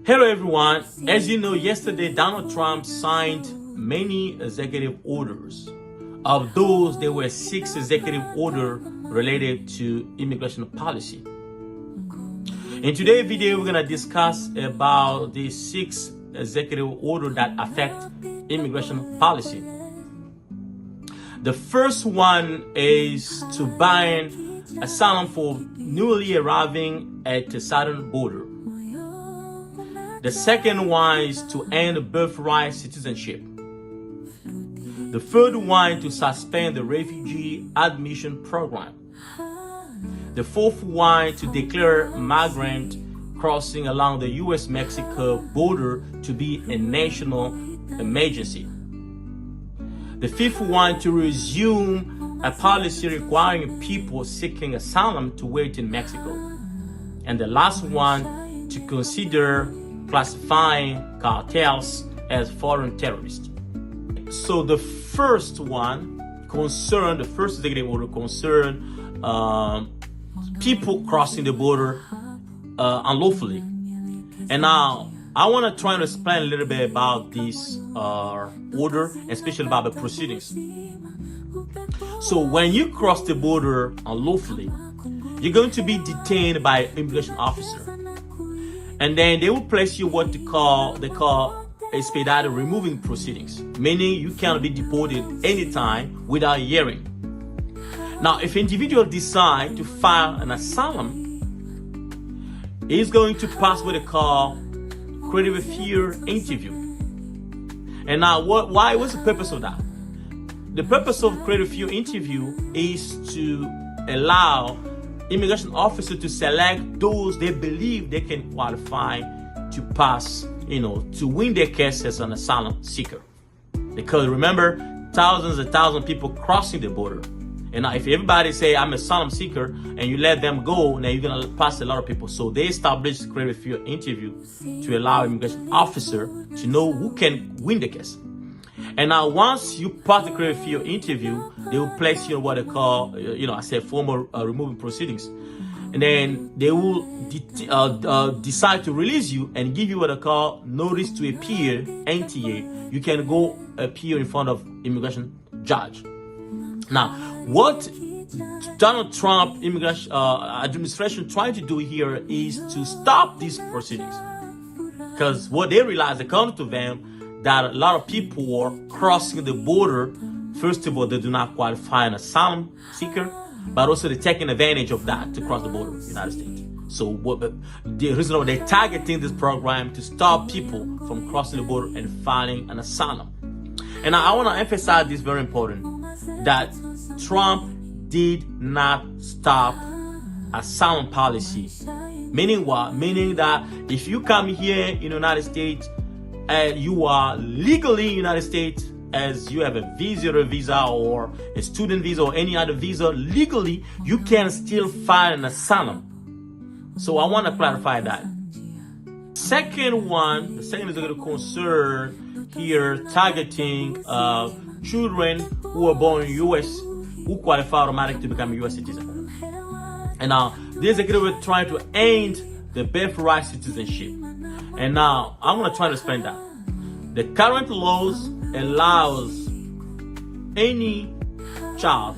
Hello everyone. As you know, yesterday Donald Trump signed many executive orders. Of those, there were 6 executive orders related to immigration policy. In today's video, we're going to discuss about the 6 executive orders that affect immigration policy. The first one is to ban asylum for newly arriving at the southern border. The second one is to end birthright citizenship. The third one to suspend the refugee admission program. The fourth one to declare migrant crossing along the U.S.-Mexico border to be a national emergency. The fifth one to resume a policy requiring people seeking asylum to wait in Mexico. And the last one to consider classifying cartels as foreign terrorists. So the first one concerned, the first executive order concerned people crossing the border unlawfully. And now I want to try to explain a little bit about this order, especially about the proceedings. So when you cross the border unlawfully, you're going to be detained by an immigration officer. And then they will place you what they call expedited removing proceedings, meaning you cannot be deported anytime without hearing. Now, if an individual decides to file an asylum, he's going to pass what they call credible fear interview. And now, what's the purpose of that? The purpose of credible fear interview is to allow immigration officer to select those they believe they can qualify to pass, to win their case as an asylum seeker. Because remember, thousands and thousands of people crossing the border. And now if everybody say, I'm an asylum seeker, and you let them go, now you're going to pass a lot of people. So they established credible fear interview to allow immigration officer to know who can win the case. And now once you pass the credible fear interview, they will place you in what they call, I said formal removing proceedings. And then they will decide to release you and give you what they call notice to appear, NTA. You can go appear in front of immigration judge. Now, what Donald Trump immigration administration trying to do here is to stop these proceedings. Because what they realize, according to them, that a lot of people are crossing the border. First of all, they do not qualify an asylum seeker, but also they're taking advantage of that to cross the border in the United States. So the reason why they're targeting this program to stop people from crossing the border and filing an asylum. And I want to emphasize this very important, that Trump did not stop asylum policy. Meaning what? Meaning that if you come here in the United States, you are legally in the United States, as you have a visa or a student visa or any other visa, legally, you can still file an asylum. So I want to clarify that. The second executive concern here, targeting children who are born in the U.S. who qualify automatically to become a U.S. citizen. And now, this executive is trying to end the birthright citizenship. And now, I'm going to try to explain that. The current laws allows any child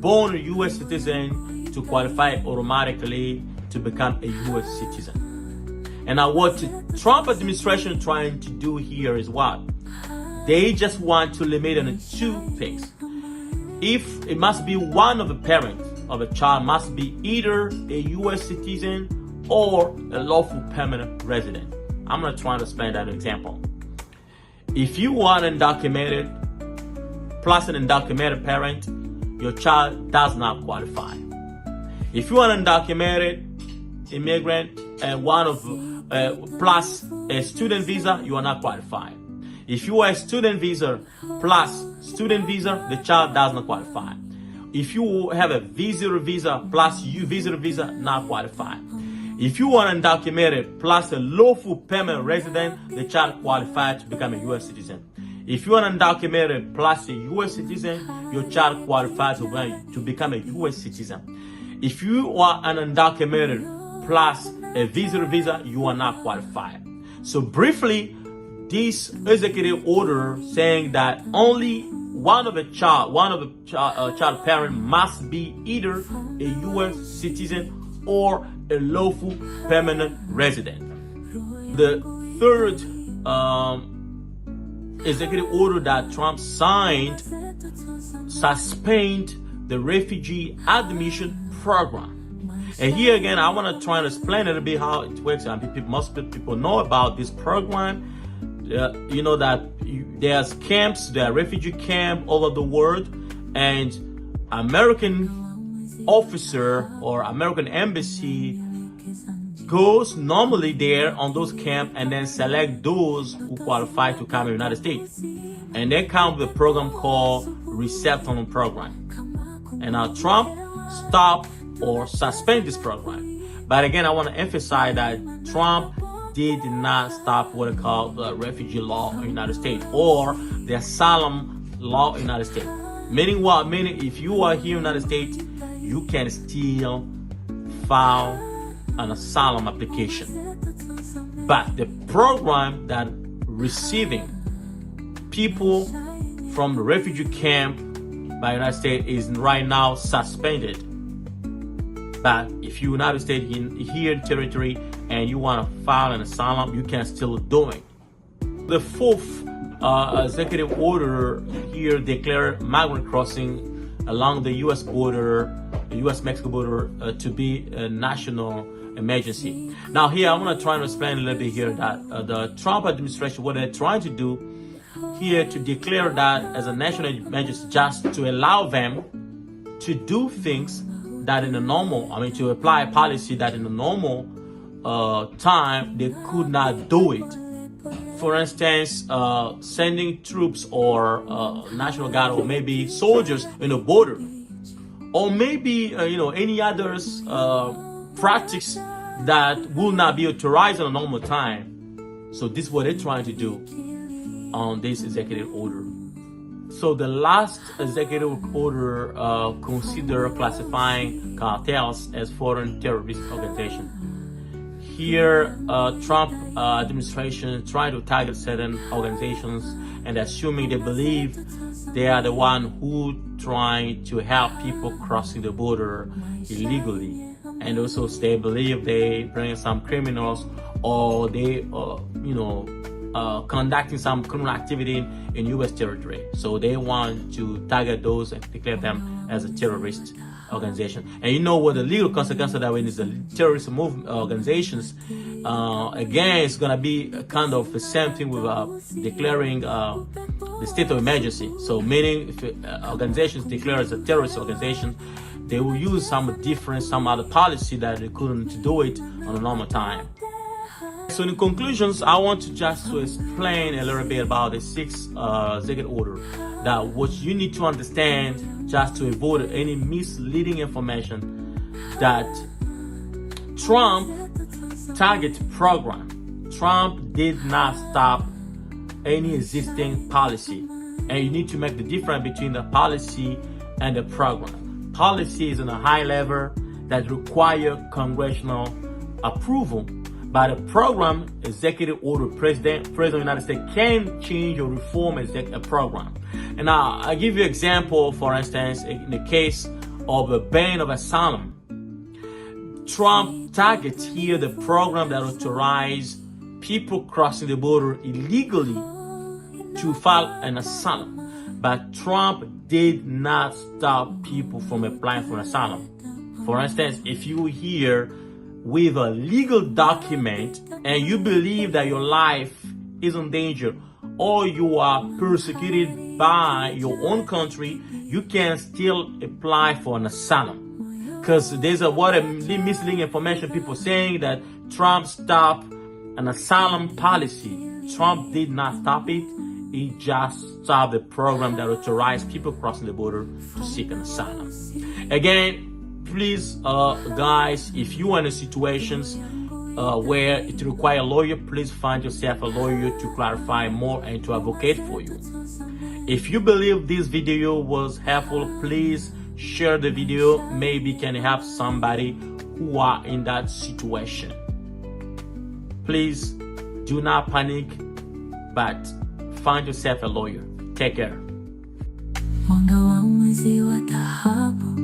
born a U.S. citizen to qualify automatically to become a U.S. citizen. And now what the Trump administration trying to do here is what? They just want to limit on 2 things. If it must be one of the parents of a child must be either a U.S. citizen or a lawful permanent resident. I'm going to try to explain that example. If you are undocumented plus an undocumented parent, your child does not qualify. If you are an undocumented immigrant and one of plus a student visa, you are not qualified. If you are a student visa plus student visa, the child does not qualify. If you have a visitor visa plus visitor visa, not qualified. If you are undocumented plus a lawful permanent resident, the child qualified to become a U.S. citizen. If you are undocumented plus a U.S. citizen, your child qualifies to become a U.S. citizen. If you are an undocumented plus a visitor visa, you are not qualified. So briefly, this executive order saying that only one of the child parent must be either a U.S. citizen or a lawful permanent resident. The third executive order that Trump signed suspend the refugee admission program. And here again, I want to try and explain a little bit how it works. And most people know about this program. You know that there's camps, there are refugee camps all over the world, and American officer or American embassy goes normally there on those camps and then select those who qualify to come to the United States. And they come with a program called Resettlement Program. And now Trump stopped or suspend this program. But again, I want to emphasize that Trump did not stop what they call the refugee law in the United States or the asylum law in the United States. Meaning what? Meaning if you are here in the United States, you can still file an asylum application. But the program that receiving people from the refugee camp by the United States is right now suspended. But if you're United States here in territory and you want to file an asylum, you can still do it. The fourth executive order here declared migrant crossing along the U.S. border, the U.S.-Mexico border, to be a national emergency. Now here, I want to try and explain a little bit here that the Trump administration, what they're trying to do here to declare that as a national emergency, just to allow them to do things that in the normal, to apply a policy that in the normal time, they could not do it. For instance, sending troops or National Guard or maybe soldiers in the border. Or maybe, any others practice that will not be authorized in a normal time. So this is what they're trying to do on this executive order. So the last executive order consider classifying cartels as foreign terrorist organizations. Here, Trump administration trying to target certain organizations and assuming they believe they are the one who trying to help people crossing the border illegally, and also they believe they bring some criminals or they, conducting some criminal activity in U.S. territory. So they want to target those and declare them as a terrorist organization. And you know what the legal consequence of that when is the terrorist movement organizations. Again, it's gonna be kind of the same thing with declaring the state of emergency. So meaning if organizations declare as a terrorist organization, they will use some other policy that they couldn't do it on a normal time. So in conclusions, I want to just to explain a little bit about the sixth executive order. That what you need to understand just to avoid any misleading information that Trump target program. Trump did not stop any existing policy. And you need to make the difference between the policy and the program. Policy is on a high level that require congressional approval. But a program, executive order, president of the United States can change or reform a program. And now I'll give you an example, for instance, in the case of a ban of asylum. Trump targets here the program that authorizes people crossing the border illegally to file an asylum. But Trump did not stop people from applying for asylum. For instance, if you here with a legal document and you believe that your life is in danger or you are persecuted by your own country, you can still apply for an asylum. Because there's a lot of misleading information, people saying that Trump stopped an asylum policy. Trump did not stop it. He just stopped the program that authorized people crossing the border to seek an asylum. Again, please, guys, if you are in situations where it requires a lawyer, please find yourself a lawyer to clarify more and to advocate for you. If you believe this video was helpful, please share the video. Maybe it can help somebody who are in that situation. Please Do not panic, but find yourself a lawyer. Take care. Mwanga wa mwezi wa dhahabu